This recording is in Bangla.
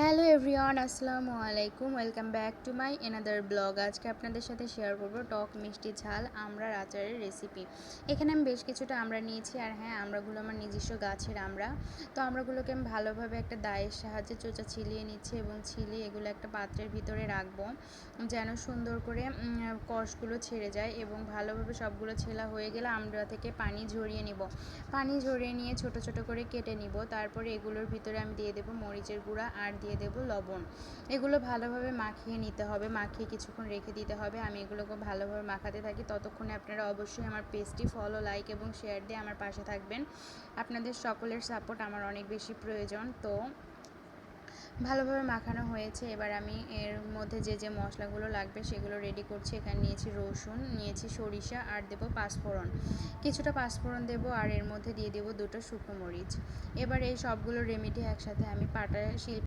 হ্যালো এভরিওয়ান, আসসালামু আলাইকুম। Welcome back to my another blog. আজকে আপনাদের সাথে শেয়ার করব টক মিষ্টি ঝাল আমড়ার আচারের রেসিপি। এখানে আমি বেশ কিছুটা আমড়া নিয়েছি, আর হ্যাঁ, আমড়াগুলো আমার নিজস্ব গাছের আমড়া। তো আমড়াগুলোকে আমি ভালোভাবে একটা দায়ের সাহায্যে চোচা ছিলিয়ে নিচ্ছি এবং ছিলিয়ে এগুলো একটা পাত্রের ভিতরে রাখবো যেন সুন্দর করে কষগুলো ছেড়ে যায়। এবং ভালোভাবে সবগুলো ছেলা হয়ে গেলে আমড়া থেকে পানি ঝরিয়ে নিব। পানি ঝরিয়ে নিয়ে ছোট ছোট করে কেটে নিব। তারপরে এগুলোর ভিতরে আমি দিয়ে দেবো মরিচের গুঁড়া আর দিয়ে দেবো লবণ। এগুলো ভালোভাবে মাখিয়ে নিতে হবে, মাখিয়ে কিছুক্ষণ রেখে দিতে হবে। আমি এগুলোকে ভালোভাবে মাখাতে থাকি। ততক্ষণে আপনারা অবশ্যই আমার পেজটি ফলো, লাইক এবং শেয়ার দিয়ে আমার পাশে থাকবেন। আপনাদের সকলের সাপোর্ট আমার অনেক বেশি প্রয়োজন। তো ভালোভাবে মাখানো হয়েছে। এবার আমি এর মধ্যে যে যে মশলাগুলো লাগবে সেগুলো রেডি করছি। এখানে নিয়েছি রসুন, নিয়েছি সরিষা, আর দেবো পাঁচফোড়ন। কিছুটা পাঁচফোড়ন দেবো, আর এর মধ্যে দিয়ে দেবো দুটো শুকনো মরিচ। এবার এই সবগুলো রেমেডি একসাথে আমি শিল